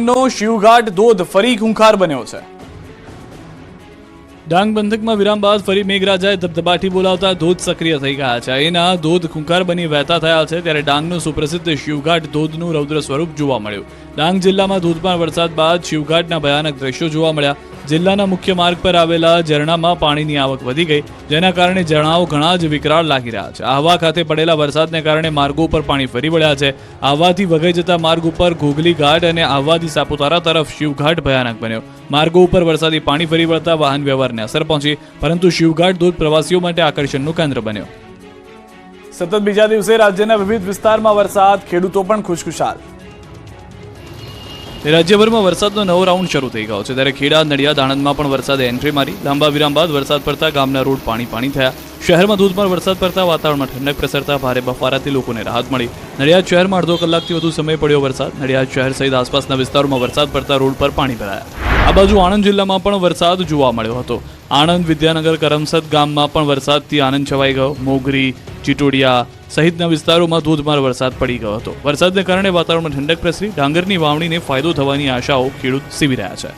ડાંગનો શિવઘાટ ધોધ ફરી ખૂંખાર બન્યો છે। ડાંગ પંથકમાં વિરામ બાદ ફરી મેઘરાજાએ ધબધબાટી બોલાવતા ધોધ સક્રિય થઈ ગયા છે। અહીંના ધોધ ખૂંખાર બની વહેતા થયા છે, ત્યારે ડાંગનું સુપ્રસિદ્ધ શિવઘાટ ધોધનું રૌદ્ર સ્વરૂપ જોવા મળ્યું। ડાંગ જિલ્લામાં ધોધમાર વરસાદ બાદ શિવઘાટના ભયાનક દ્રશ્યો જોવા મળ્યા। જિલ્લાના મુખ્ય માર્ગ પર આવેલા ઝરણામાં પાણીની આવક વધી ગઈ, જેના કારણે ઝરણાઓ ઘણા જ વિકરાળ લાગી રહ્યા છે। આહવા ખાતે પડેલા વરસાદને કારણે માર્ગો ઉપર પાણી ફરી વળ્યા છે। આહવાથી વઘઈ જતા માર્ગ ઉપર ઘોઘલી ઘાટ અને આહવાથી સાપુતારા તરફ શિવઘાટ ભયાનક બન્યો। માર્ગો ઉપર વરસાદી પાણી ફરી વળતા વાહન વ્યવહારને અસર પહોંચી, પરંતુ શિવઘાટ ધોધ પ્રવાસીઓ માટે આકર્ષણનું કેન્દ્ર બન્યો। સતત બીજા દિવસે રાજ્યના વિવિધ વિસ્તારમાં વરસાદ, ખેડૂતો પણ ખુશખુશાલ। રાજ્યભરમાં વરસાદનો નવો રાઉન્ડ શરૂ થઈ ગયો છે, ત્યારે ખેડા, નડિયાદ, આણંદમાં પણ વરસાદે એન્ટ્રી મારી। લાંબા વિરામ બાદ વરસાદ પડતા ગામના રોડ પાણી થયા। શહેરમાં ધોધમાર વરસાદ પડતા વાતાવરણમાં ઠંડક પ્રસરતા ભારે બફારાથી લોકોને રાહત મળી। નડિયાદ શહેરમાં અડધો કલાકથી વધુ સમય પડ્યો વરસાદ। નડિયાદ શહેર સહિત આસપાસના વિસ્તારોમાં વરસાદ પડતા રોડ પર પાણી ભરાયા। આ બાજુ આણંદ જિલ્લામાં પણ વરસાદ જોવા મળ્યો હતો। આણંદ, વિદ્યાનગર, કરમસદ ગામમાં પણ વરસાદથી આનંદ છવાઈ ગયો। મોગરી, ચિટોડિયા સહિતના વિસ્તારોમાં ધોધમાર વરસાદ પડી ગયો હતો। વરસાદને કારણે વાતાવરણમાં ઠંડક પ્રસરી ડાંગરની વાવણીને ફાયદો થવાની આશાઓ ખેડૂત સેવી રહ્યા છે।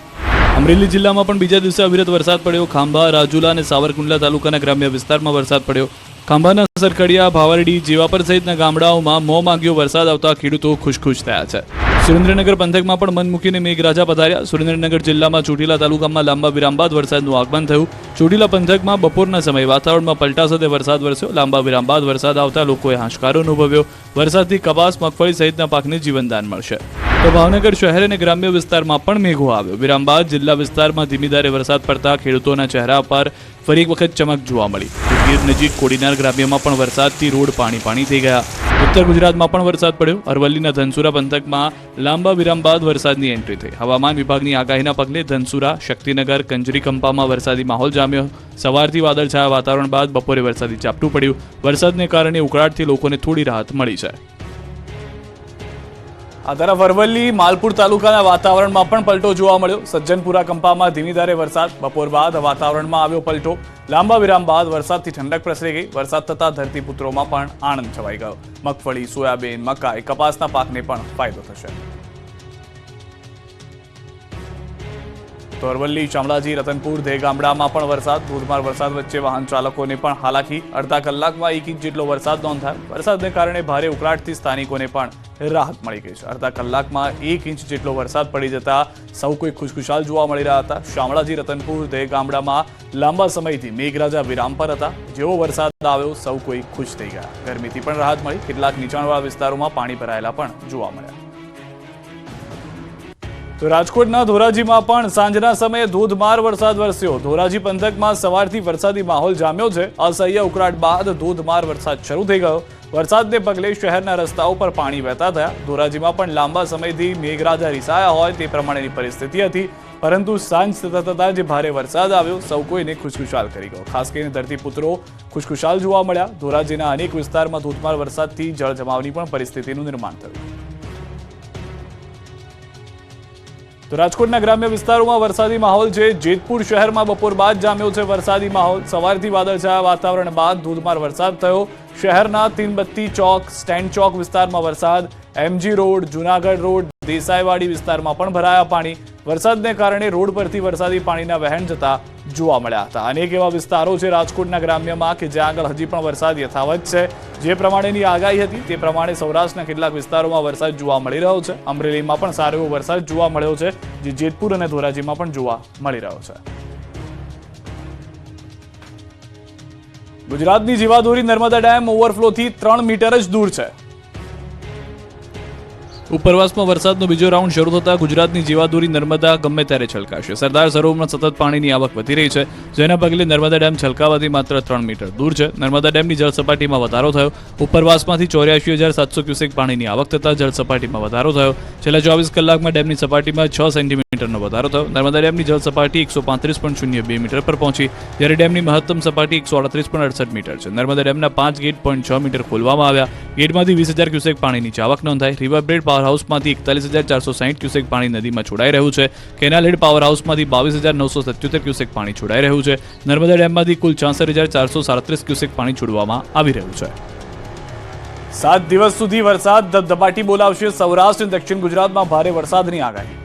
અમરેલી જિલ્લામાં પણ બીજા દિવસે અવિરત વરસાદ પડ્યો। ખાંભા, રાજુલા અને સાવરકુંડલા તાલુકાના ગ્રામ્ય વિસ્તારમાં વરસાદ પડ્યો। ખાંભાના સરકડિયા, ભાવરડી, જેવાપર સહિતના ગામડાઓમાં મોં માંગ્યો વરસાદ આવતા ખેડૂતો ખુશ થયા છે। સુરેન્દ્રનગર પંથકમાં પણ મન મૂકીને મેઘરાજા પધાર્યા। સુરેન્દ્રનગર જિલ્લામાં ચોટીલા તાલુકામાં લાંબા વિરામ બાદ વરસાદનું આગમન થયું। ચોટીલા પંથકમાં બપોરના સમયે વાતાવરણમાં પલટા સાથે વરસાદ વરસ્યો। લાંબા વિરામ બાદ વરસાદ આવતા લોકોએ હાશકારો અનુભવ્યો। વરસાદથી કપાસ, મગફળી સહિતના પાકને જીવનદાન મળશે। તો ભાવનગર શહેર અને ગ્રામ્ય વિસ્તારમાં પણ મેઘો આવ્યો। વિરામ બાદ જિલ્લા વિસ્તારમાં ધીમી ધારે વરસાદ પડતા ખેડૂતોના ચહેરા પર ફરી એક વખત ચમક જોવા મળી। ગીર નજીક કોડીનાર ગ્રામ્યમાં પણ વરસાદથી રોડ પાણી થઈ ગયા। ઉત્તર ગુજરાતમાં પણ વરસાદ પડ્યો। અરવલ્લીના ધનસુરા પંથકમાં લાંબા વિરામ બાદ વરસાદની એન્ટ્રી થઈ। હવામાન વિભાગની આગાહીના પગલે ધનસુરા, શક્તિનગર, કંજરી-કંપામાં વરસાદી માહોલ જામ્યો। સવારથી વાદળછાયા વાતાવરણ બાદ બપોરે વરસાદી ઝાપટું પડ્યું। વરસાદને કારણે ઉકળાટથી લોકોને થોડી રાહત મળી છે। આ તરફ અરવલ્લી, માલપુર તાલુકાના વાતાવરણમાં પણ પલટો જોવા મળ્યો। સજ્જનપુરા કંપામાં ધીમી ધારે વરસાદ, બપોર બાદ વાતાવરણમાં આવ્યો પલટો। લાંબા વિરામ બાદ વરસાદથી ઠંડક પ્રસરી ગઈ। વરસાદ થતા ધરતીપુત્રોમાં પણ આનંદ છવાઈ ગયો। મગફળી, સોયાબીન, મકાઈ, કપાસના પાકને પણ ફાયદો થશે। તો અરવલ્લી, શામળાજી, રતનપુર, દેગામડામાં પણ વરસાદ। ધોધમાર વરસાદ વચ્ચે વાહન ચાલકોને પણ હાલાકી। અડધા કલાકમાં 1 ઇંચ જેટલો વરસાદ નોંધાયો। વરસાદને કારણે ભારે ઉકળાટથી સ્થાનિકોને પણ રાહત મળી ગઈ છે। અડધા કલાકમાં 1 ઇંચ જેટલો વરસાદ પડી જતા સૌ કોઈ ખુશખુશાલ જોવા મળી રહ્યા હતા। શામળાજી, રતનપુર, દેગામડામાં લાંબા સમયથી મેઘરાજા વિરામ પર હતા। જેવો વરસાદ આવ્યો, સૌ કોઈ ખુશ થઈ ગયા। ગરમીથી પણ રાહત મળી। કેટલાક નીચાણવાળા વિસ્તારોમાં પાણી ભરાયેલા પણ જોવા મળ્યા। તો રાજકોટના ધોરાજીમાં પણ સાંજના સમયે ધોધમાર વરસાદ વરસ્યો। ધોરાજી પંથકમાં સવારથી વરસાદી માહોલ જામ્યો છે। અસહ્ય ઉકળાટ બાદ ધોધમાર વરસાદ શરૂ થઈ ગયો। વરસાદને પગલે શહેરના રસ્તાઓ પર પાણી વહેતા થયા। ધોરાજીમાં પણ લાંબા સમયથી મેઘરાજા રીસાયા હોય તે પ્રમાણેની પરિસ્થિતિ હતી, પરંતુ સાંજ થતાં જે ભારે વરસાદ આવ્યો, સૌ કોઈને ખુશખુશાલ કરી ગયો। ખાસ કરીને ધરતીપુત્રો ખુશખુશાલ જોવા મળ્યા। ધોરાજીના અનેક વિસ્તારમાં ધોધમાર વરસાદથી જળજમાવની પણ પરિસ્થિતિનું નિર્માણ થયું। તો રાજકોટના ગ્રામ્ય વિસ્તારોમાં વરસાદી માહોલ છે। જેતપુર શહેરમાં બપોર બાદ જામ્યો છે વરસાદી માહોલ। સવારથી વાદળછાયા વાતાવરણ બાદ ધોધમાર વરસાદ થયો। શહેરના તીનબત્તી ચોક, સ્ટેન્ડ ચોક વિસ્તારમાં વરસાદ। એમજી રોડ, જુનાગઢ રોડ, દેસાઈવાડી વિસ્તારમાં પણ ભરાયા પાણી। વરસાદને કારણે રોડ પરથી વરસાદી પાણીના વહેણ જતા જોવા મળ્યા હતા। અનેક એવા વિસ્તારો છે રાજકોટના ગ્રામ્યમાં કે જ્યાં આગળ હજી પણ વરસાદ યથાવત છે। જે પ્રમાણેની આગાહી હતી તે પ્રમાણે સૌરાષ્ટ્રના કેટલાક વિસ્તારોમાં વરસાદ જોવા મળી રહ્યો છે। અમરેલીમાં પણ સારો એવો વરસાદ જોવા મળ્યો છે, જે જેતપુર અને ધોરાજીમાં પણ જોવા મળી રહ્યો છે। ગુજરાતની જીવાદોરી નર્મદા ડેમ ઓવરફ્લોથી 3 મીટર જ દૂર છે। ઉપરવાસમાં વરસાદનો બીજો રાઉન્ડ શરૂ થતા ગુજરાતની જીવાદોરી નર્મદા ગમે ત્યારે છલકાશે। સરદાર સરોવરમાં સતત પાણીની આવક વધી રહી છે, જેના પગલે નર્મદા ડેમ છલકાવાથી માત્ર 3 મીટર દૂર છે। નર્મદા ડેમની જળસપાટીમાં વધારો થયો। ઉપરવાસમાંથી 84,700 ક્યુસેક પાણીની આવક થતાં જળસપાટીમાં વધારો થયો। છેલ્લા 24 કલાકમાં ડેમની સપાટીમાં 6 સેન્ટીમીટરનો વધારો થયો। નર્મદા ડેમની જળસપાટી 135.02 મીટર પર પહોંચી, જ્યારે ડેમની મહત્તમ સપાટી 138.68 મીટર છે। નર્મદા ડેમના 5 ગેટ 0.6 મીટર ખોલવામાં આવ્યા। ગેટમાંથી 20,000 ક્યુસેક પાણીની આવક નોંધાઈ। રિવરબ્રેડ પાવર હાઉસમાંથી 41,460 ક્યુસેક પાણી નદીમાં છોડાઈ રહ્યું છે। કેનાલ હેડ પાવર હાઉસમાંથી 22,977 ક્યુસેક પાણી છોડાઈ રહ્યું છે। નર્મદા ડેમમાંથી કુલ 66,437 ક્યુસેક પાણી છોડવામાં આવી રહ્યું છે। 7 દિવસ સુધી વરસાદ ધબધબાટી બોલાવશે। સૌરાષ્ટ્ર અને દક્ષિણ ગુજરાતમાં ભારે વરસાદની આગાહી।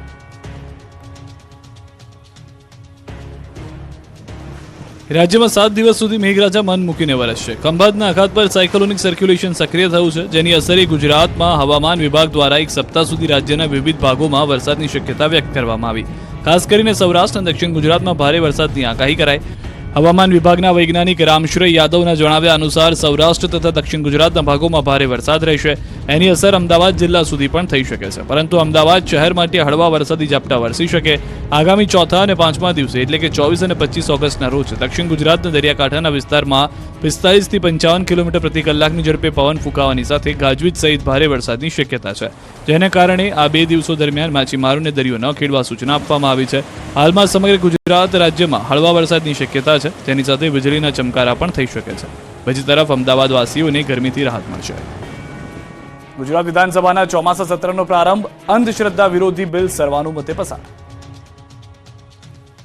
રાજ્યમાં 7 દિવસ સુધી મેઘરાજા મન મૂકીને વરસશે. ખંભાતના અખાત પર સાયક્લોનિક સર્ક્યુલેશન સક્રિય થયું છે, જેની અસરે ગુજરાતમાં હવામાન વિભાગ દ્વારા એક સપ્તાહ સુધી રાજ્યના વિવિધ ભાગોમાં વરસાદની શક્યતા વ્યક્ત કરવામાં આવી. ખાસ કરીને સૌરાષ્ટ્ર અને દક્ષિણ ગુજરાતમાં ભારે વરસાદની આગાહી કરાઈ. હવામાન વિભાગના વૈજ્ઞાનિક રામશ્રેય યાદવના જણાવ્યા અનુસાર સૌરાષ્ટ્ર તથા દક્ષિણ ગુજરાતના ભાગોમાં ભારે વરસાદ રહેશે. એની અસર અમદાવાદ જિલ્લા સુધી પણ થઈ શકે છે, પરંતુ અમદાવાદ શહેર માટે હળવા વરસાદી ઝાપટા વરસી શકે. આગામી ચોથા અને પાંચમા દિવસે એટલે કે 24 અને 25 ઓગસ્ટના રોજ દક્ષિણ ગુજરાતના દરિયાકાંઠાના વિસ્તારમાં 45 થી 55 કિલોમીટર પ્રતિ કલાકની ઝડપે પવન ફૂંકાવાની સાથે ગાજવીજ સહિત ભારે વરસાદની શક્યતા છે, જેને કારણે આ 2 દિવસો દરમિયાન માછીમારોને દરિયો ન ખેડવા સૂચના આપવામાં આવી છે. હાલમાં સમગ્ર ગુજરાત રાજ્યમાં હળવા વરસાદની શક્યતા છે, તેની સાથે વીજળીના ચમકારા પણ થઈ શકે છે. બીજી તરફ અમદાવાદવાસીઓને ગરમીથી રાહત મળશે. ગુજરાત વિધાનસભાના ચોમાસા સત્રનો પ્રારંભ, અંધશ્રદ્ધા વિરોધી બિલ સર્વાનુમતે પસાર.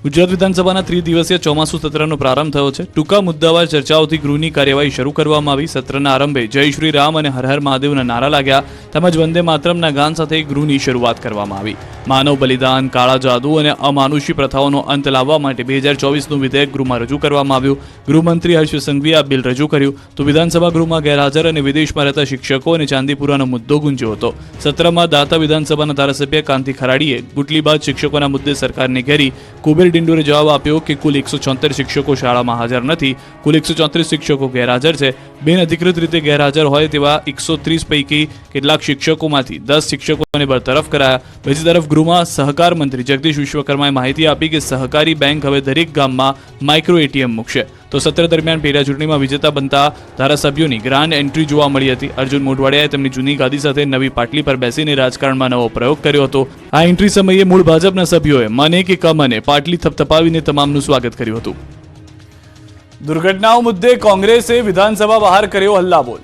ગુજરાત વિધાનસભાના ત્રિદિવસીય ચોમાસુ સત્રનો પ્રારંભ થયો છે. ટૂંકા મુદ્દાવાર ચર્ચાઓથી ગૃહની કાર્યવાહી શરૂ કરવામાં આવી. સત્રના આરંભે જય શ્રી રામ અને હર હર મહાદેવના નારા લાગ્યા તેમજ વંદે માતરમના ગાન સાથે ગૃહની શરૂઆત કરવામાં આવી. માનવ બલિદાન, કાળા જાદુ અને અમાનુષી પ્રથાઓનો અંત લાવવા માટે 2024નું વિધેયક ગૃહમાં રજૂ કરવામાં આવ્યું. ગૃહમંત્રી હર્ષ સંઘવીએ આ બિલ રજૂ કર્યું તો વિધાનસભા ગૃહમાં ગેરહાજર અને વિદેશમાં રહેતા શિક્ષકો અને ચાંદીપુરાનો મુદ્દો ગુંજ્યો હતો. સત્રમાં દાતા વિધાનસભાના ધારાસભ્ય કાંતિ ખરાડીએ ગુટલીબાજ શિક્ષકોના મુદ્દે સરકારને ઘેરી કુબેર ડિંડોરે જવાબ આપ્યો કે કુલ 176 શિક્ષકો શાળામાં હાજર નથી, કુલ 134 શિક્ષકો ગેરહાજર છે. બિનઅધિકૃત રીતે ગેરહાજર હોય તેવા 130 પૈકી કેટલાક શિક્ષકોમાંથી 10 શિક્ષકોને બરતરફ કરાયા. બીજી તરફ ગૃહમાં સહકાર મંત્રી જગદીશ વિશ્વકર્માએ માહિતી આપી કે સહકારી બેંક હવે દરેક ગામમાં માઇક્રો એટીએમ મૂકશે. તો સત્ર દરમિયાન પેટા ચૂંટણીમાં વિજેતા બનતા ધારાસભ્યોની ગ્રાન્ડ એન્ટ્રી જોવા મળી હતી. અર્જુન મોઢવાડિયાએ તેમની જૂની ગાદી સાથે નવી પાટલી પર બેસીને રાજકારણમાં નવો પ્રયોગ કર્યો હતો. આ એન્ટ્રી સમયે મૂળ ભાજપના સભ્યોએ મને કે કમને પાટલી થપથપાવીને તમામનું સ્વાગત કર્યું હતું. દુર્ઘટનાઓ મુદ્દે કોંગ્રેસે વિધાનસભા બહાર કર્યો હલ્લાબોલ.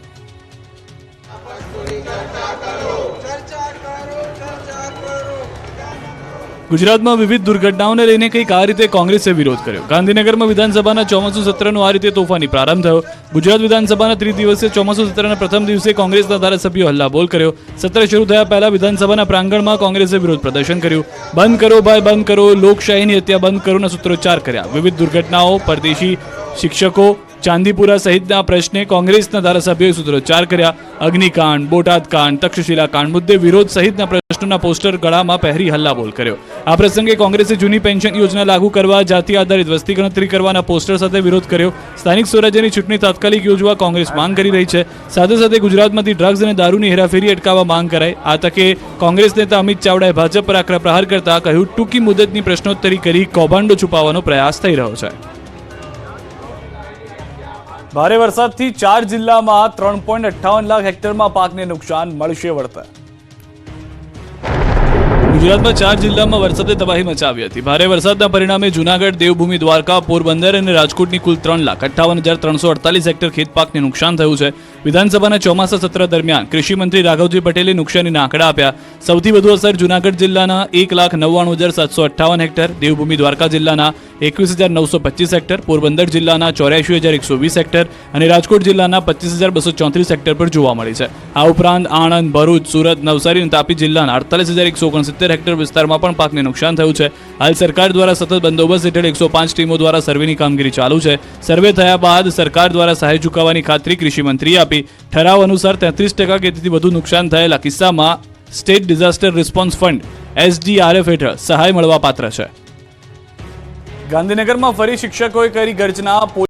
ગુજરાતમાં વિવિધ દુર્ઘટનાઓને લઈને કંઈક આ રીતે કોંગ્રેસે વિરોધ કર્યો. ગાંધીનગરમાં વિધાનસભાના ચોમાસુ સત્રનો આ રીતે તોફાની પ્રારંભ થયો. ગુજરાત વિધાનસભાના ત્રિદિવસીય ચોમાસુ સત્રના પ્રથમ દિવસે કોંગ્રેસના ધારાસભ્યો હલ્લાબોલ કર્યો. સત્ર શરૂ થયા પહેલા વિધાનસભાના પ્રાંગણમાં કોંગ્રેસે વિરોધ પ્રદર્શન કર્યું. બંધ કરો ભાઈ બંધ કરો, લોકશાહીની હત્યા બંધ કરોના સૂત્રોચ્ચાર કર્યા. વિવિધ દુર્ઘટનાઓ, પરદેશી શિક્ષકો, ચાંદીપુરા સહિતના પ્રશ્ને કોંગ્રેસના ધારાસભ્યોએ સૂત્રોચ્ચાર કર્યા. અગ્નિકાંડ, બોટાદ કાંડ, તક્ષશિલા કાંડ મુદ્દે વિરોધ સહિતના પ્રશ્નોના પોસ્ટર ગળામાં પહેરી હલ્લાબોલ કર્યો. આ પ્રસંગે કોંગ્રેસે જૂની પેન્શન યોજના લાગુ કરવા, જાતિ આધારિત વસ્તી ગણતરી કરવાના પોસ્ટર સાથે વિરોધ કર્યો. સ્થાનિક સ્વરાજ્યની ચૂંટણી તાત્કાલિક યોજવા કોંગ્રેસ માંગ કરી રહી છે. સાથે સાથે ગુજરાતમાંથી ડ્રગ્સ અને દારૂની હેરાફેરી અટકાવવા માંગ કરાઈ. આ તકે કોંગ્રેસ નેતા અમિત ચાવડાએ ભાજપ પર આકરા પ્રહાર કરતા કહ્યું, ટૂંકી મુદતની પ્રશ્નોત્તરી કરી કૌભાંડો છુપાવવાનો પ્રયાસ થઈ રહ્યો છે. ભારે વરસાદથી 4 જિલ્લામાં 3.58 લાખ હેક્ટરમાં પાકને નુકસાન, મળશે વળતર. ગુજરાતમાં 4 જિલ્લામાં વરસાદે તબાહી મચાવી હતી. ભારે વરસાદના પરિણામે જૂનાગઢ, દેવભૂમિ, દ્વારકા, પોરબંદર અને રાજકોટની કુલ 3,58,348 હેક્ટર ખેતપાકને નુકસાન થયું છે. વિધાનસભાના ચોમાસા સત્ર દરમિયાન કૃષિ મંત્રી રાઘવજી પટેલે નુકસાનીના આંકડા આપ્યા. સૌથી વધુ અસર જૂનાગઢ જિલ્લાના 1,99,758 હેક્ટર, દેવભૂમિ દ્વારકા જિલ્લાના 21,925 હેક્ટર, પોરબંદર જિલ્લાના 84,120 હેક્ટર અને રાજકોટ જિલ્લાના 25,234 હેક્ટર પર જોવા મળી છે. આ ઉપરાંત આણંદ, ભરૂચ, સુરત, નવસારી અને તાપી જિલ્લાના 48,169 હેક્ટર વિસ્તારમાં પણ પાકને નુકસાન થયું છે. હાલ સરકાર દ્વારા સતત બંદોબસ્ત હેઠળ 105 ટીમો દ્વારા સર્વેની કામગીરી ચાલુ છે. સર્વે થયા બાદ સરકાર દ્વારા સહાય ચૂકવવાની ખાતરી કૃષિ મંત્રીએ આપી. ઠરાવ અનુસાર 33% કે તેથી વધુ નુકસાન થયેલા કિસ્સામાં state disaster response fund SDRF હેઠળ સહાય મળવા પાત્ર છે. ગાંધીનગરમાં ફરી શિક્ષકોએ કરી ગર્જના.